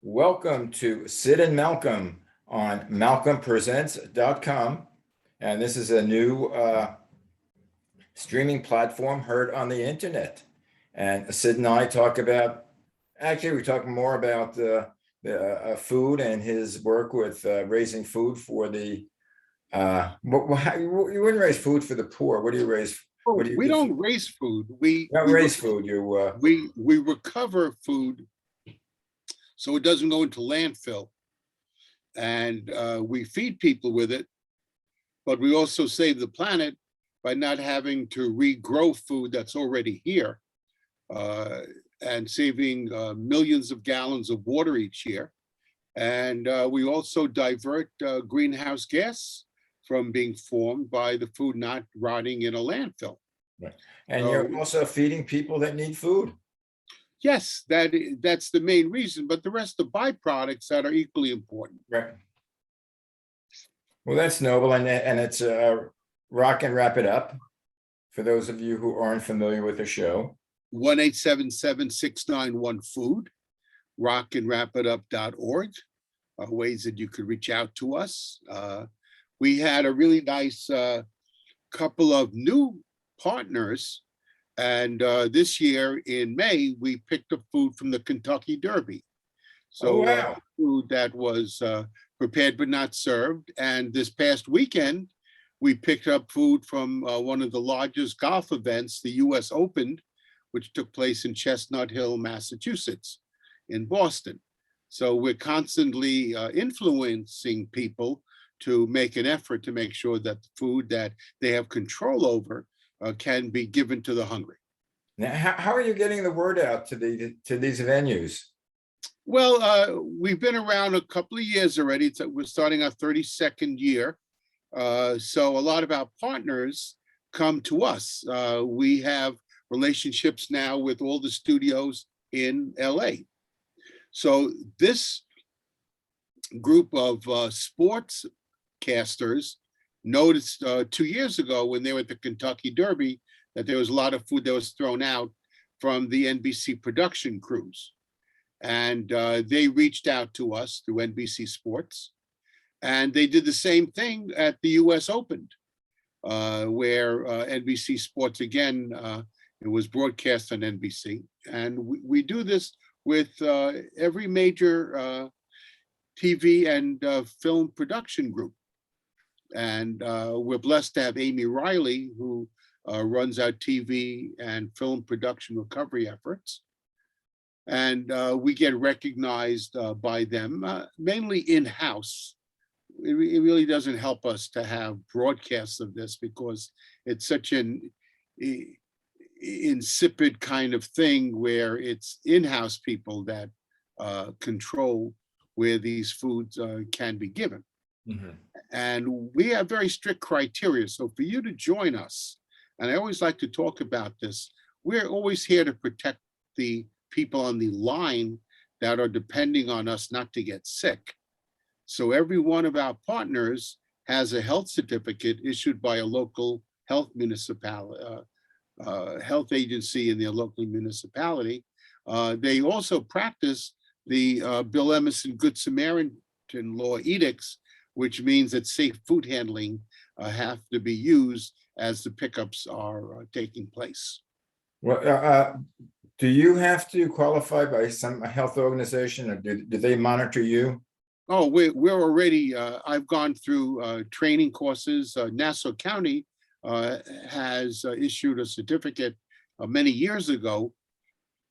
Welcome to Sid and Malcolm on malcolmpresents.com. And this is a new streaming platform heard on the internet. And Sid and I talk about, actually, we talk more about food and his work with raising food for the, you wouldn't raise food for the poor. What do you raise? Oh, What do you we do? don't raise food. You don't raise food. We recover food so it doesn't go into landfill, and we feed people with it. But we also save the planet by not having to regrow food that's already here, and saving millions of gallons of water each year. And we also divert greenhouse gas from being formed by the food not rotting in a landfill. Right. And you're also feeding people that need food. Yes, that's the main reason, but the rest of byproducts that are equally important. Right. Well, that's noble, and it's Rock and Wrap It Up. For those of you who aren't familiar with the show, 1-877-691-FOOD, rockandwrapitup.org, ways that you could reach out to us. We had a really nice couple of new partners. And this year in May, we picked up food from the Kentucky Derby. So wow. Food that was prepared but not served. And this past weekend, we picked up food from one of the largest golf events, the US Open, which took place in Chestnut Hill, Massachusetts, in Boston. So we're constantly influencing people to make an effort to make sure that the food that they have control over can be given to the hungry. Now, how are you getting the word out to these venues? Well, we've been around a couple of years already. We're starting our 32nd year. So a lot of our partners come to us. We have relationships now with all the studios in LA. So this group of sports casters noticed 2 years ago when they were at the Kentucky Derby that there was a lot of food that was thrown out from the NBC production crews. And they reached out to us through NBC Sports. And they did the same thing at the US Open, where NBC Sports, again, it was broadcast on NBC. And we do this with every major TV and film production group. And we're blessed to have Amy Riley, who runs our TV and film production recovery efforts. And we get recognized by them, mainly in-house. It really doesn't help us to have broadcasts of this because it's such an insipid kind of thing where it's in-house people that control where these foods can be given. Mm-hmm. And we have very strict criteria. So for you to join us, and I always like to talk about this, we're always here to protect the people on the line that are depending on us not to get sick. So every one of our partners has a health certificate issued by a local health municipality, health agency in their local municipality. They also practice the Bill Emerson Good Samaritan law edicts, which means that safe food handling have to be used as the pickups are taking place. Well, do you have to qualify by some health organization, or do they monitor you? Oh, we're already, I've gone through training courses. Nassau County has issued a certificate many years ago,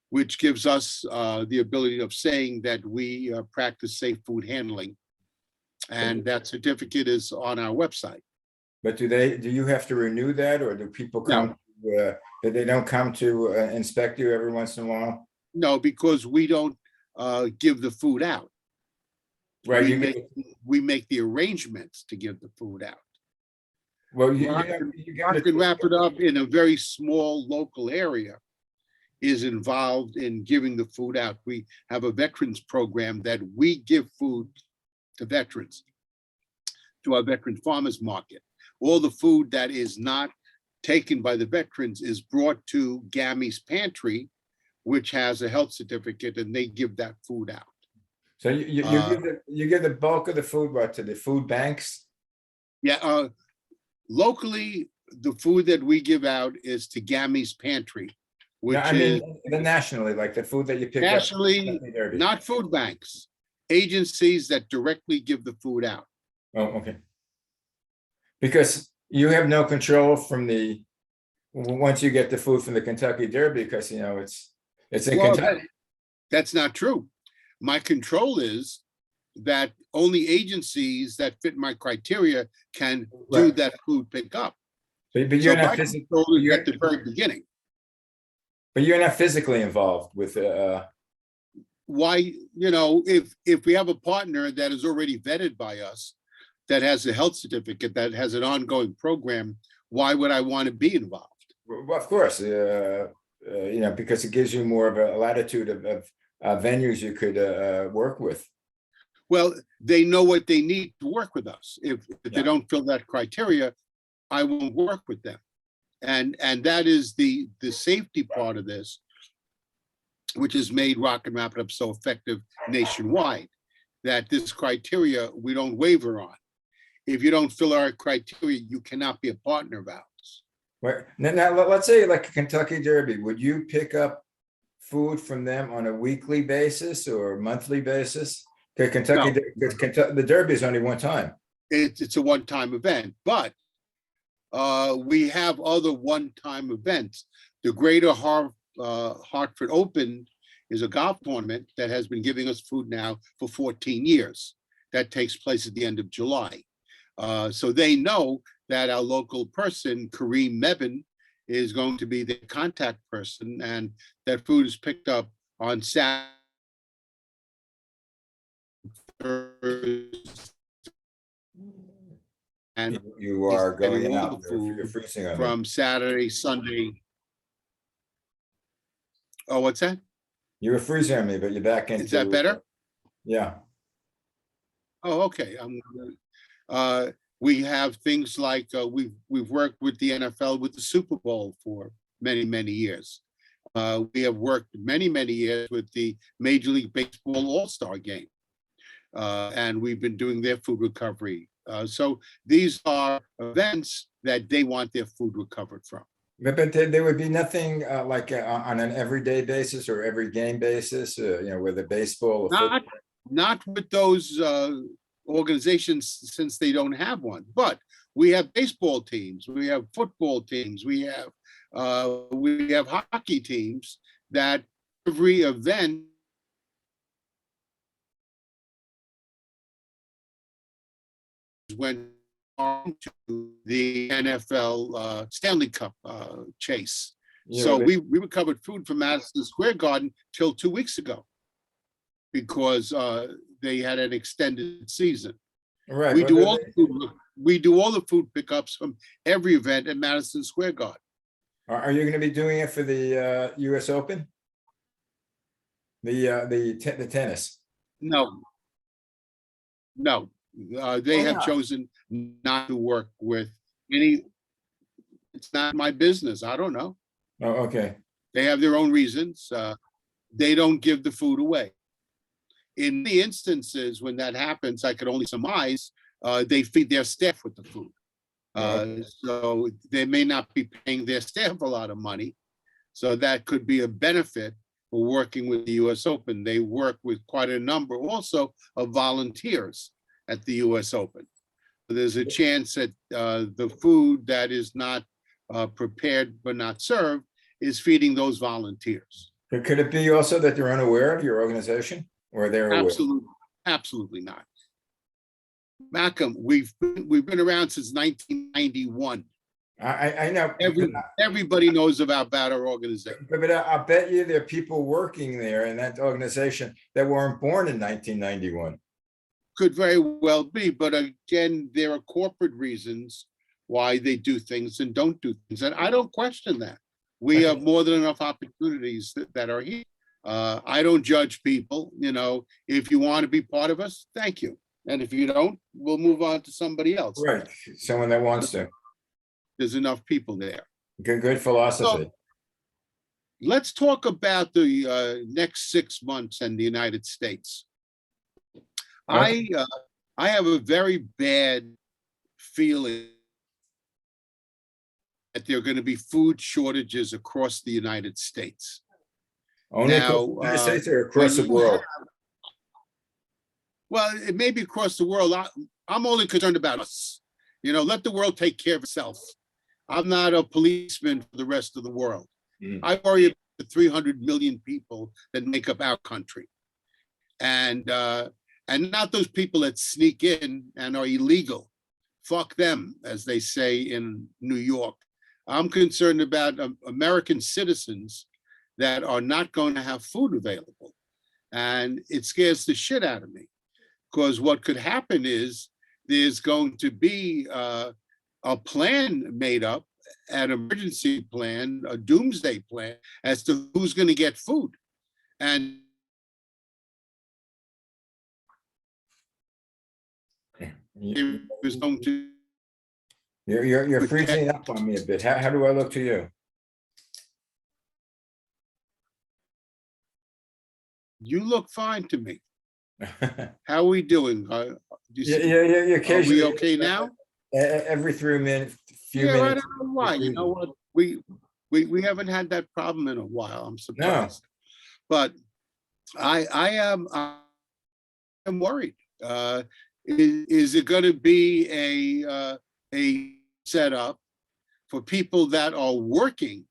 which gives us the ability of saying that we practice safe food handling. And that certificate is on our website. But do you have to renew that, or do people come? No. They don't come to inspect you every once in a while? No, because we don't give the food out. Right. We make the arrangements to give the food out. Well, Rock and Wrap It Up in a very small local area is involved in giving the food out. We have a veterans program that we give food to veterans, to our veteran farmers market. All the food that is not taken by the veterans is brought to GAMI's Pantry, which has a health certificate, and they give that food out. So you you give the bulk of the food, what, to the food banks? Yeah, locally, the food that we give out is to Gammy's Pantry, No, which I is mean, the nationally, like the food that you pick up. nationally, Kentucky Derby. not food banks, agencies that directly give the food out. Oh, okay. Because you have no control from the, once you get the food from the Kentucky Derby, because, you know, it's in Well, Kentucky. that's not true. My control is that only agencies that fit my criteria can do Right. that food pickup. But So you're not my physically, control is at the very beginning. but you're not physically involved with, Why, if we have a partner that is already vetted by us, that has a health certificate, that has an ongoing program, why would I want to be involved? well, of course, you know, because it gives you more of a latitude of venues you could work with. Well, they know what they need to work with us. If they Yeah. don't fill that criteria, I won't work with them. And that is the safety part of this, which has made Rocket Rapid so effective nationwide, that this criteria we don't waver on. If you don't fill our criteria, you cannot be a partner of ours. Right. Now, let's say like a Kentucky Derby, would you pick up food from them on a weekly basis or monthly basis? Okay, No. The Derby is only one time. It's a one-time event, but we have other one-time events. The Greater Hartford Open is a golf tournament that has been giving us food now for 14 years. That takes place at the end of July. So they know that our local person, Kareem Mebin, is going to be the contact person, and that food is picked up on Saturday. And You are getting going all out, the food you're freezing on me. from Saturday, Sunday. Oh, what's that? You were freezing on me, but you're back into. Is that better? Yeah. Oh, okay. We have things like we've worked with the NFL with the Super Bowl for many, many years. We have worked many, many years with the Major League Baseball All-Star Game. And we've been doing their food recovery. So these are events that they want their food recovered from. But there would be nothing like on an everyday basis or every game basis, you know, with a baseball. Or Not with those organizations, since they don't have one, but we have baseball teams, we have football teams, we have hockey teams that every event went on to the NFL Stanley Cup chase. Yeah, So we recovered food from Madison Square Garden till 2 weeks ago, because they had an extended season. right. We do all the food pickups from every event at Madison Square Garden. Are you going to be doing it for the US Open? The tennis? No. They have chosen not to work with any. It's not my business. I don't know. Oh, okay. They have their own reasons. They don't give the food away. In the instances when that happens, I could only surmise they feed their staff with the food. So they may not be paying their staff a lot of money. So that could be a benefit for working with the US Open. They work with quite a number also of volunteers at the US Open. There's a chance that the food that is not prepared but not served is feeding those volunteers. But could it be also that they're unaware of your organization, or they're aware? Absolutely not. Malcolm, we've been around since 1991. I know. Everybody knows about our organization. But I'll bet you there are people working there in that organization that weren't born in 1991. Could very well be, but again, there are corporate reasons why they do things and don't do things, and I don't question that. We have more than enough opportunities that are here. I don't judge people. If you want to be part of us, thank you, and if you don't, we'll move on to somebody else. Right, someone that wants to. There's enough people there. Good philosophy. So, let's talk about the next 6 months in the United States. I, uh, I have a very bad feeling that there are going to be food shortages across the United States. Only across Now, the United States or when across the you world? well, it may be across the world. I'm only concerned about us. Let the world take care of itself. I'm not a policeman for the rest of the world. Mm. I worry about the 300 million people that make up our country, and not those people that sneak in and are illegal. Fuck them, as they say in New York. I'm concerned about American citizens that are not going to have food available, and it scares the shit out of me. Because what could happen is there's going to be a plan made up, an emergency plan, a doomsday plan as to who's going to get food. And You- there's going to You're protect. freezing up on me a bit. How do I look to you? You look fine to me. How are we doing? Do you Yeah, see- yeah, yeah, Are we occasionally. okay now? Every 3 minutes, few Yeah, I minutes. don't know why. You know what? We haven't had that problem in a while. I'm surprised. But I am worried. Is it going to be a setup for people that are working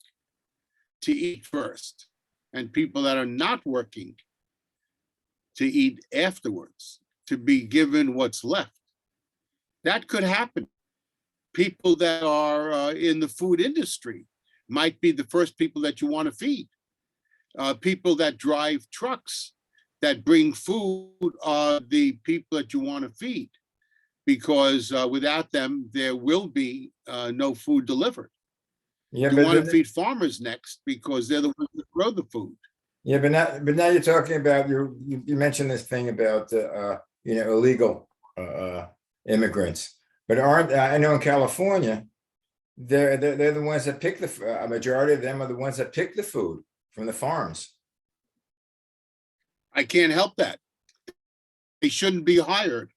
to eat first, and people that are not working to eat afterwards, to be given what's left? That could happen. People that are in the food industry might be the first people that you want to feed. People that drive trucks that bring food are the people that you want to feed, because without them, there will be no food delivered. Yeah, You but want to then- feed farmers next because they're the ones that grow the food. yeah, but now you're talking about you mentioned this thing about illegal immigrants, but aren't I know in California they're the ones that pick a majority of them are the ones that pick the food from the farms. I can't help that. They shouldn't be hired.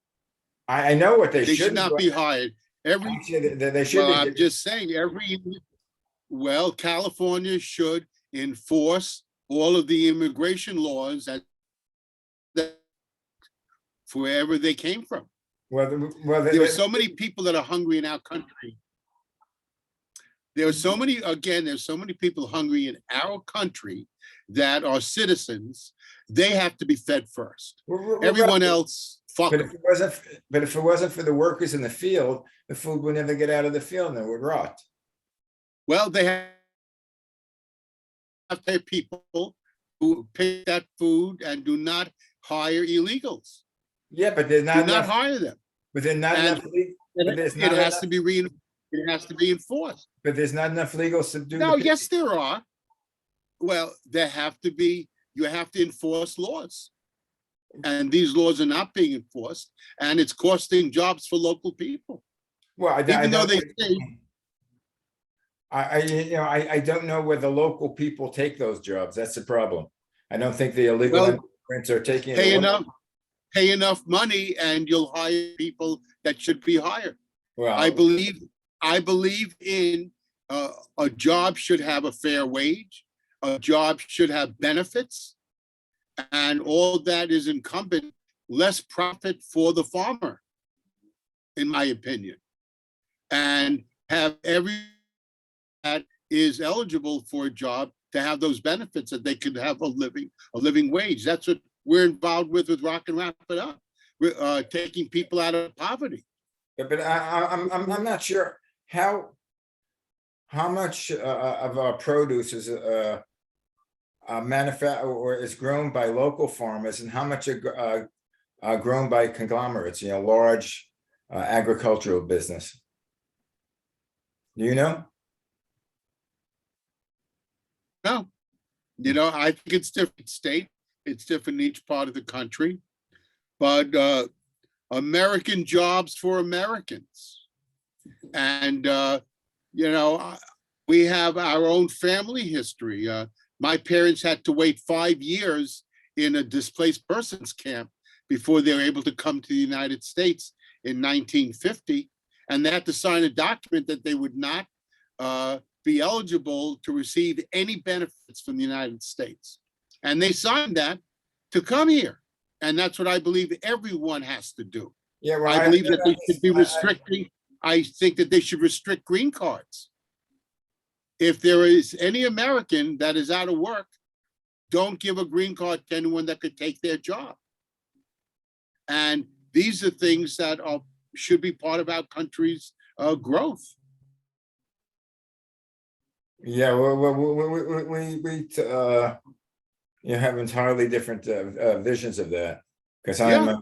I know what they They should shouldn't not do. be hired. Actually, they should Well, be. I'm just saying, California should enforce all of the immigration laws that wherever they came from. There are so many people that are hungry in our country. There's so many people hungry in our country that are citizens. They have to be fed first. Everyone else, fuck But them. if it wasn't for the workers in the field, the food would never get out of the field and it would rot. Well, they have to have people who pick that food and do not hire illegals. Yeah, but there's not Do not enough. hire them. But there's not And enough. But there's It not has enough. to be it has to be enforced. But there's not enough legals to do. No, the yes, there are. Well, there have to be. You have to enforce laws, and these laws are not being enforced, and it's costing jobs for local people. Well, Even though they say, I don't know where the local people take those jobs. That's the problem. I don't think the illegal Well, immigrants are taking. pay enough money, and you'll hire people that should be hired. Well, I believe in a job should have a fair wage. A job should have benefits, and all that is incumbent, less profit for the farmer, in my opinion, and have every that is eligible for a job to have those benefits, that they could have a living wage. That's what we're involved with Rock and Wrap It Up. We're taking people out of poverty. but I'm not sure how much of our produce is manufactured or is grown by local farmers, and how much are grown by conglomerates, large agricultural business. Do you know? No, I think it's different state. It's different in each part of the country, but American jobs for Americans. And, we have our own family history. My parents had to wait 5 years in a displaced persons camp before they were able to come to the United States in 1950. And they had to sign a document that they would not be eligible to receive any benefits from the United States. And they signed that to come here. And that's what I believe everyone has to do. Yeah, well, I believe that they should be restricting, I think that they should restrict green cards. If there is any American that is out of work, don't give a green card to anyone that could take their job. And these are things that should be part of our country's growth. Yeah, well, you have entirely different visions of that. Because I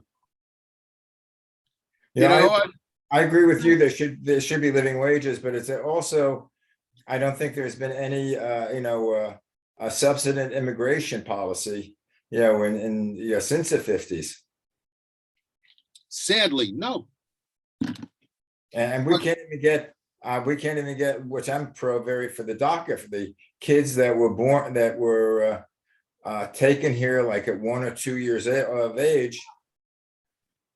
agree with you. There should be living wages, but it's also, I don't think there's been any a subsidized immigration policy, since the 50s. Sadly, no. And we can't even get, which I'm for the DACA, for the kids that were born, that were taken here like at 1 or 2 years of age,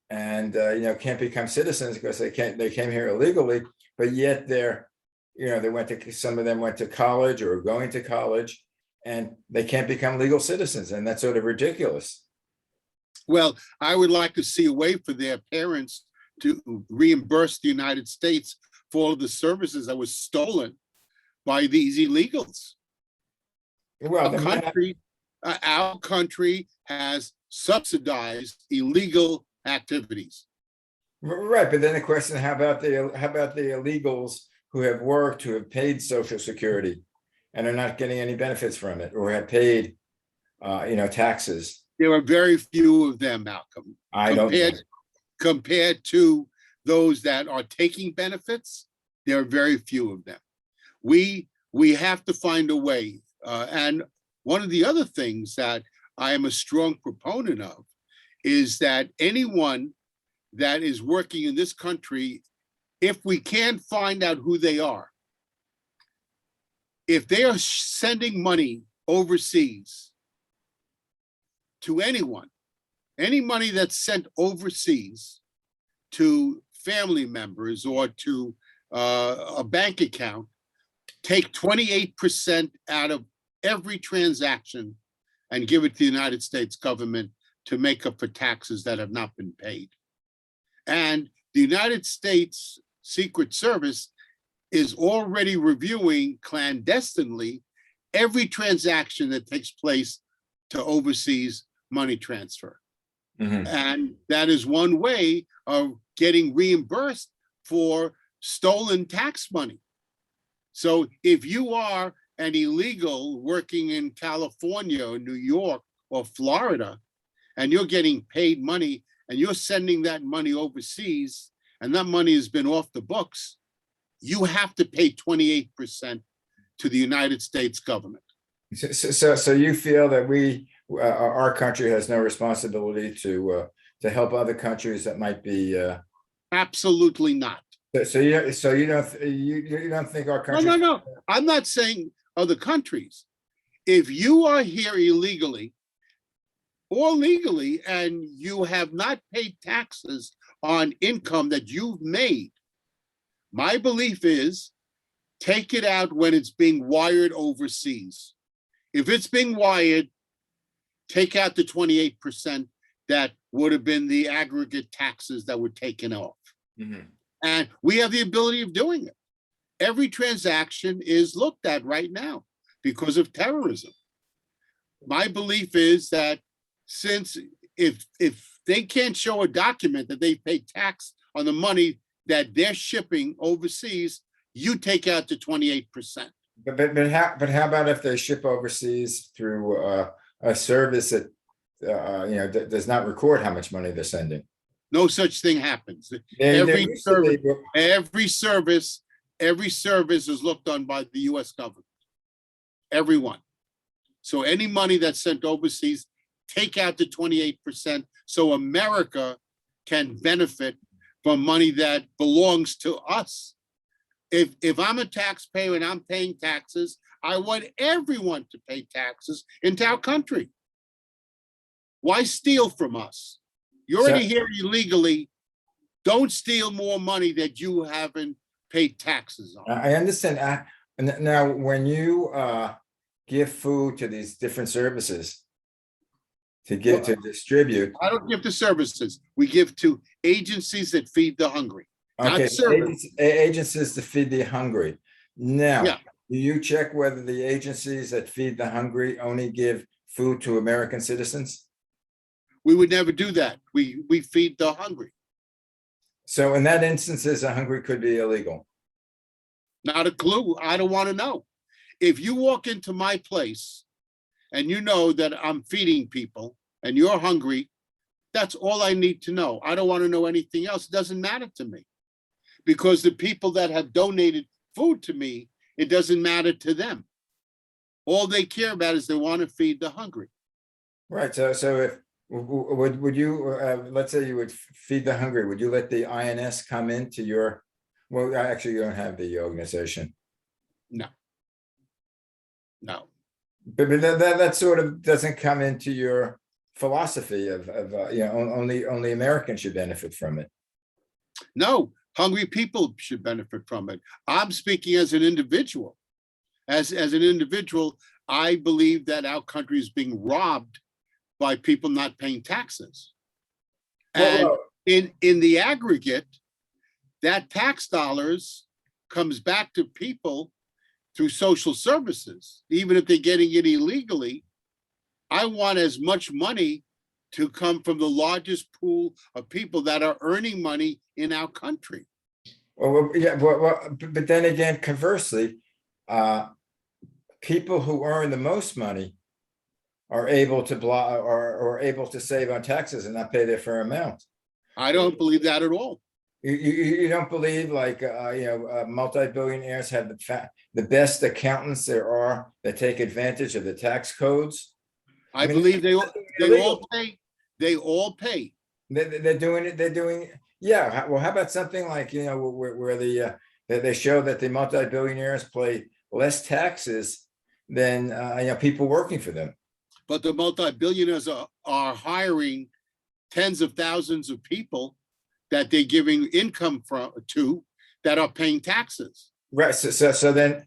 and can't become citizens because they came here illegally, but yet some of them went to college or are going to college, and they can't become legal citizens, and that's sort of ridiculous. Well, I would like to see a way for their parents to reimburse the United States for all of the services that was stolen by these illegals. Well, our country has subsidized illegal activities. Right, but then the question: how about the illegals who have worked, who have paid Social Security, and are not getting any benefits from it, or have paid, taxes? There are very few of them, Malcolm. Compared to those that are taking benefits, there are very few of them. We have to find a way. And one of the other things that I am a strong proponent of is that anyone that is working in this country, if we can't find out who they are, if they are sending money overseas to anyone, any money that's sent overseas to family members or to a bank account, take 28% out of every transaction and give it to the United States government to make up for taxes that have not been paid. And the United States Secret Service is already reviewing clandestinely every transaction that takes place to overseas money transfer. Mm-hmm. And that is one way of getting reimbursed for stolen tax money. So if you are an illegal working in California or New York or Florida, and you're getting paid money and you're sending that money overseas, and that money has been off the books, you have to pay 28% to the United States government. So you feel that our country has no responsibility to help other countries that might be Absolutely not. So you don't think our country? No. I'm not saying other countries. If you are here illegally or legally and you have not paid taxes on income that you've made, my belief is take it out when it's being wired overseas. If it's being wired, take out the 28% that would have been the aggregate taxes that were taken off. Mm-hmm. And we have the ability of doing it. Every transaction is looked at right now because of terrorism. My belief is that since if they can't show a document that they pay tax on the money that they're shipping overseas, you take out the 28%. But how about if they ship overseas through a service that does not record how much money they're sending? No such thing happens. Every service is looked on by the U.S. government. Everyone. So any money that's sent overseas, take out the 28% so America can benefit from money that belongs to us. If I'm a taxpayer and I'm paying taxes, I want everyone to pay taxes into our country. Why steal from us? You're already here illegally. Don't steal more money that you haven't paid taxes on. I understand. Now, when you give food to these different services to distribute, I don't give to services. We give to agencies that feed the hungry. Not okay, service. agencies to feed the hungry. Now, Yeah. do you check whether the agencies that feed the hungry only give food to American citizens? We would never do that. We feed the hungry. So in that instances, the hungry could be illegal. Not a clue. I don't want to know. If you walk into my place and you know that I'm feeding people and you're hungry, that's all I need to know. I don't want to know anything else. It doesn't matter to me. Because the people that have donated food to me, it doesn't matter to them. All they care about is they want to feed the hungry. Right, so if, would you, let's say you would feed the hungry, would you let the INS come into your, well, actually, you don't have the organization. No. But that sort of doesn't come into your philosophy of only Americans should benefit from it. No, hungry people should benefit from it. I'm speaking as an individual. As an individual, I believe that our country is being robbed by people not paying taxes. And in the aggregate, that tax dollars comes back to people through social services, even if they're getting it illegally. I want as much money to come from the largest pool of people that are earning money in our country. Well, yeah, but then again, conversely, people who earn the most money are able to or able to save on taxes and not pay their fair amount. I don't believe that at all. You don't believe like multi-billionaires have the best accountants there are that take advantage of the tax codes? I mean, believe they all pay. They all pay. They're doing it. They're doing. Yeah. Well, how about something like where they show that the multi-billionaires pay less taxes than people working for them. But the multi-billionaires are hiring tens of thousands of people that they're giving income to that are paying taxes. Right. So then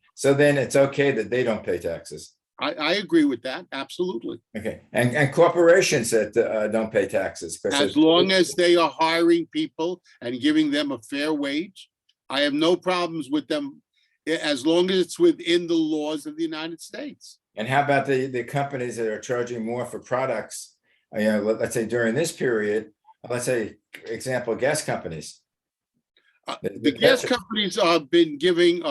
it's okay that they don't pay taxes. I agree with that. Absolutely. Okay. And corporations that don't pay taxes. As long as they are hiring people and giving them a fair wage, I have no problems with them as long as it's within the laws of the United States. And how about the companies that are charging more for products? Let's say during this period, let's say, example, gas companies. The gas companies have been giving,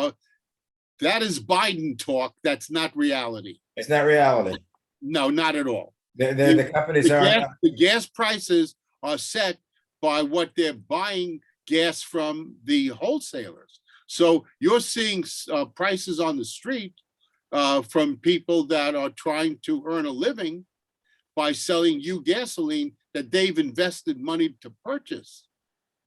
that is Biden talk. That's not reality. It's not reality. No, not at all. The companies are. The gas prices are set by what they're buying gas from the wholesalers. So you're seeing prices on the street from people that are trying to earn a living by selling you gasoline that they've invested money to purchase.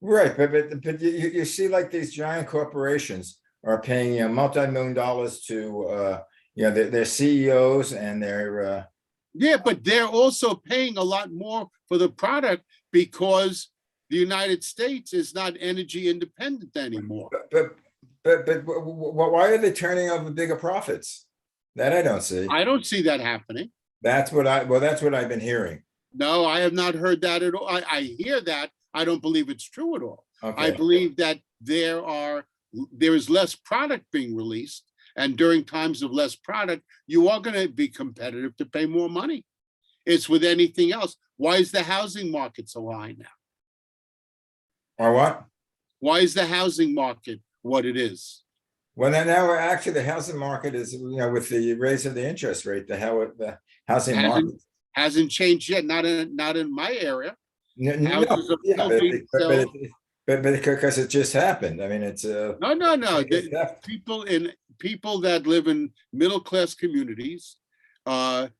Right, but you see, like these giant corporations are paying multi-million dollars to their CEOs and their. Yeah, but they're also paying a lot more for the product because the United States is not energy independent anymore. But why are they turning over bigger profits? That I don't see. I don't see that happening. That's what I've been hearing. No, I have not heard that at all. I hear that. I don't believe it's true at all. Okay. I believe that there is less product being released, and during times of less product, you are going to be competitive to pay more money. It's with anything else. Why is the housing market so high now? Or what? Why is the housing market what it is? Well, now actually the housing market is, with the raise of the interest rate, the housing market hasn't changed yet. Not in my area. No, but because it just happened. I mean, it's no. People that live in middle class communities are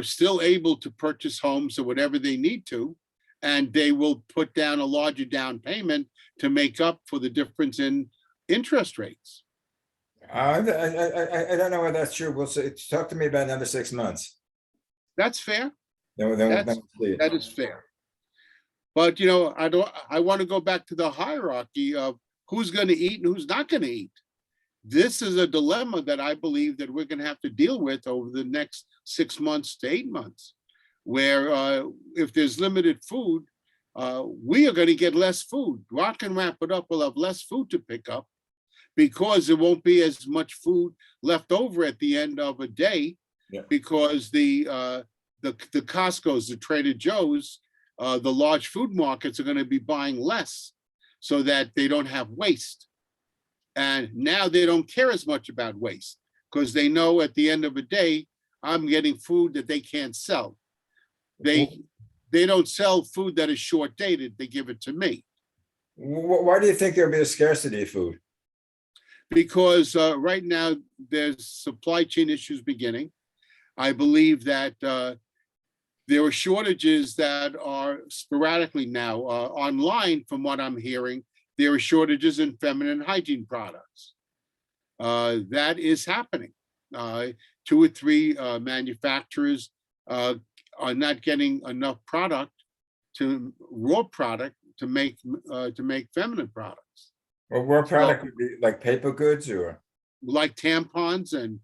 still able to purchase homes or whatever they need to, and they will put down a larger down payment to make up for the difference in interest rates. I don't know whether that's true. We'll see. Talk to me about another 6 months. That's fair. Then we'll see it. That is fair. But I want to go back to the hierarchy of who's going to eat and who's not going to eat. This is a dilemma that I believe that we're going to have to deal with over the next 6 months to 8 months, where if there's limited food, we are going to get less food. Rock and Wrap It Up will have less food to pick up because there won't be as much food left over at the end of a day. Yeah. Because the Costco's, the Trader Joe's, the large food markets are going to be buying less so that they don't have waste. And now they don't care as much about waste because they know at the end of the day, I'm getting food that they can't sell. They don't sell food that is short dated. They give it to me. Why do you think there'll be a scarcity of food? Because right now there's supply chain issues beginning. I believe that there are shortages that are sporadically now online. From what I'm hearing, there are shortages in feminine hygiene products. That is happening. 2 or 3 manufacturers are not getting enough raw product to make feminine products. Well, what product would be like paper goods or? Like tampons and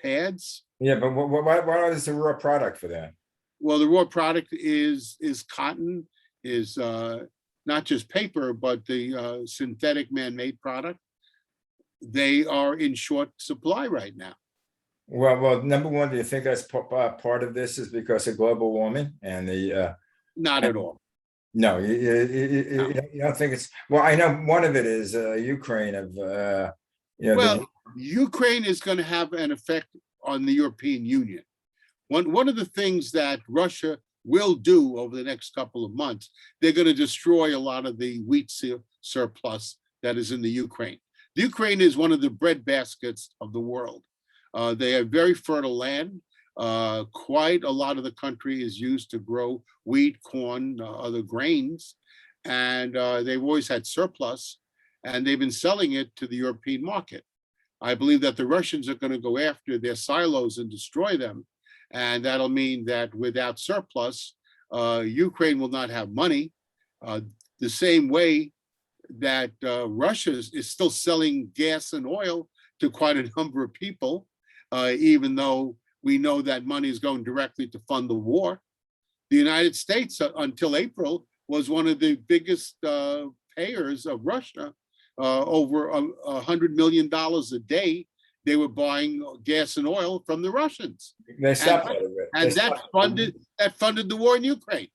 pads. Yeah, but why is the raw product for that? Well, the raw product is cotton, is not just paper, but the synthetic man-made product. They are in short supply right now. Well, number one, do you think that's part of this is because of global warming and the? Not at all. No, you don't think it's, well, I know one of it is Ukraine of, Well, Ukraine is going to have an effect on the European Union. One of the things that Russia will do over the next couple of months, they're going to destroy a lot of the wheat surplus that is in the Ukraine. The Ukraine is one of the breadbaskets of the world. They have very fertile land. Quite a lot of the country is used to grow wheat, corn, other grains, and they've always had surplus, and they've been selling it to the European market. I believe that the Russians are going to go after their silos and destroy them, and that'll mean that without surplus, Ukraine will not have money. The same way that Russia is still selling gas and oil to quite a number of people, even though we know that money is going directly to fund the war. The United States, until April, was one of the biggest payers of Russia. Over $100 million a day, they were buying gas and oil from the Russians. They stopped and that funded the war in Ukraine.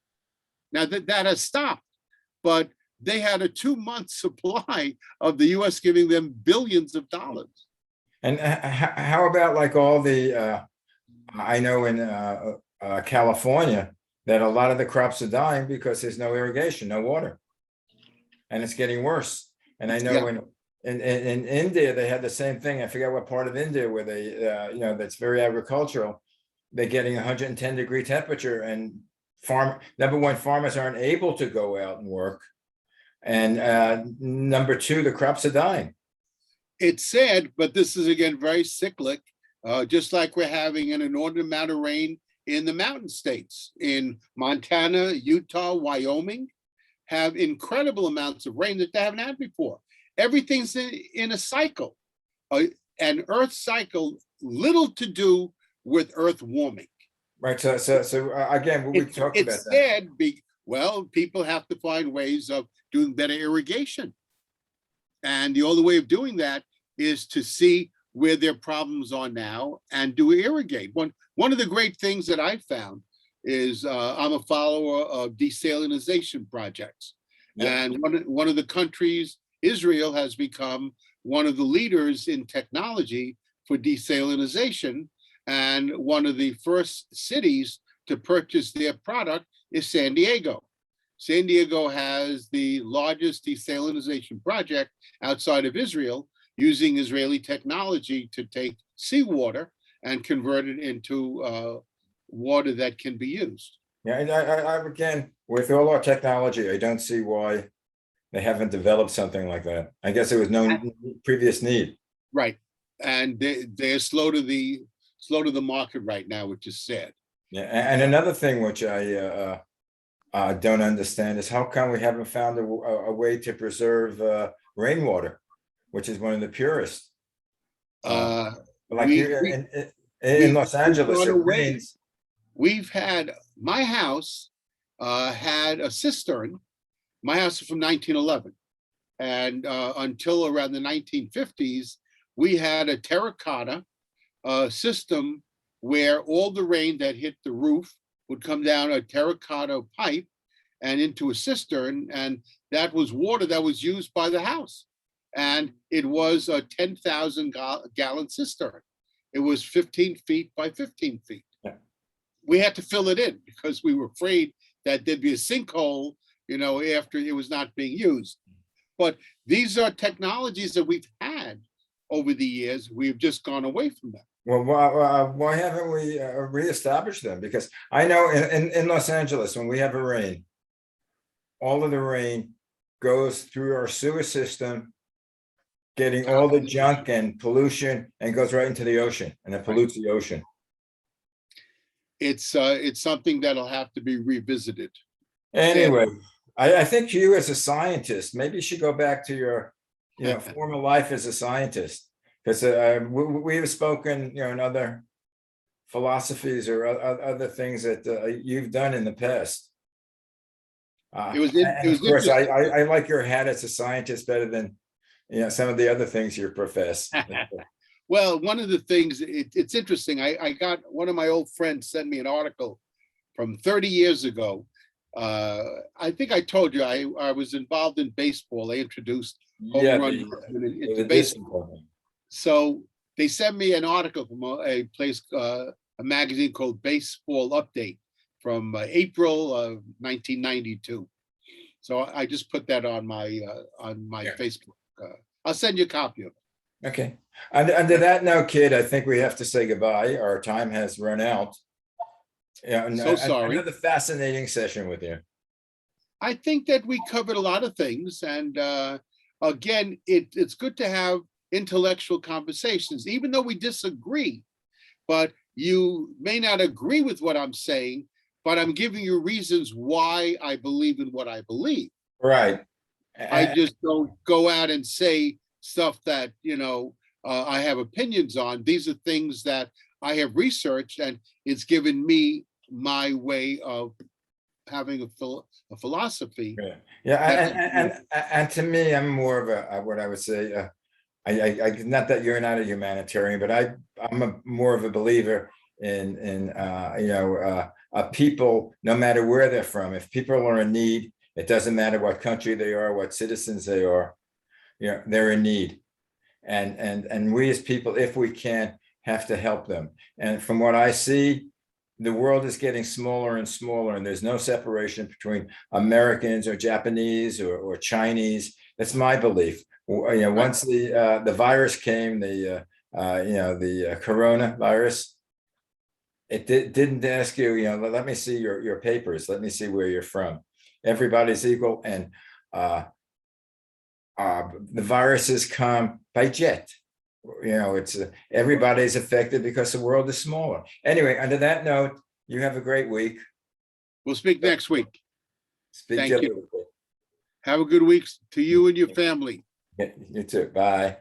Now that has stopped, but they had a 2-month supply of the U.S. giving them billions of dollars. And how about like all the? I know in California that a lot of the crops are dying because there's no irrigation, no water, and it's getting worse. And I know in India they had the same thing. I forget what part of India where they that's very agricultural. They're getting 110-degree temperature, and number one, farmers aren't able to go out and work, and number two, the crops are dying. It's sad, but this is again very cyclic. Just like we're having an inordinate amount of rain in the mountain states, in Montana, Utah, Wyoming, have incredible amounts of rain that they haven't had before. Everything's in a cycle, an earth cycle, little to do with earth warming. Right. So again, we talked about that. It's sad. Well, people have to find ways of doing better irrigation. And the only way of doing that is to see where their problems are now and do irrigate. One of the great things that I found is I'm a follower of desalinization projects. Yeah. And one of the countries, Israel, has become one of the leaders in technology for desalinization. And one of the first cities to purchase their product is San Diego. San Diego has the largest desalinization project outside of Israel, using Israeli technology to take seawater and convert it into water that can be used. Yeah, I again, with all our technology, I don't see why they haven't developed something like that. I guess there was no previous need. Right, and they're slow to the market right now, which is sad. Yeah, and another thing which I don't understand is how come we haven't found a way to preserve rainwater, which is one of the purest. Uh, Like we, here we, in we've Los Angeles, gone it away. rains. We've had, my house had a cistern. My house is from 1911. And until around the 1950s, we had a terracotta system where all the rain that hit the roof would come down a terracotta pipe and into a cistern. And that was water that was used by the house. And it was a 10,000 gallon cistern. It was 15 feet by 15 feet. Yeah. We had to fill it in because we were afraid that there'd be a sinkhole, after it was not being used. But these are technologies that we've had over the years. We've just gone away from them. Well, why haven't we reestablished them? Because I know in Los Angeles, when we have a rain, all of the rain goes through our sewer system, getting all the junk and pollution, and goes right into the ocean, and it pollutes the ocean. It's something that'll have to be revisited. Anyway, I think you as a scientist, maybe you should go back to your, former life as a scientist, because we have spoken, in other philosophies or other things that you've done in the past. It was Of course, interesting. I like your hat as a scientist better than, some of the other things you profess. Well, one of the things, it's interesting. I got one of my old friends sent me an article from 30 years ago. I think I told you I was involved in baseball. They introduced home run into baseball. So they sent me an article from a place, a magazine called Baseball Update from April of 1992. So I just put that on my Facebook. I'll send you a copy of it. Okay. Under that note, kid, I think we have to say goodbye. Our time has run out. Yeah, So sorry. Another fascinating session with you. I think that we covered a lot of things, and again, it's good to have intellectual conversations, even though we disagree. But you may not agree with what I'm saying, but I'm giving you reasons why I believe in what I believe. Right. I just don't go out and say stuff that I have opinions on. These are things that I have researched, and it's given me my way of having a philosophy. Yeah, and to me, I'm more of a what I would say. I not that you're not a humanitarian, but I'm more of a believer in people, no matter where they're from. If people are in need, it doesn't matter what country they are, what citizens they are. They're in need, and we as people, if we can, have to help them. And from what I see, the world is getting smaller and smaller, and there's no separation between Americans or Japanese or Chinese. That's my belief. Once the virus came, the coronavirus, it didn't ask you, let me see your papers, let me see where you're from. Everybody's equal, and the viruses come by jet. It's everybody's affected because the world is smaller. Anyway, under that note, you have a great week. We'll speak next week. Speak Thank to you. Have a good week to you and your family. You too. Bye.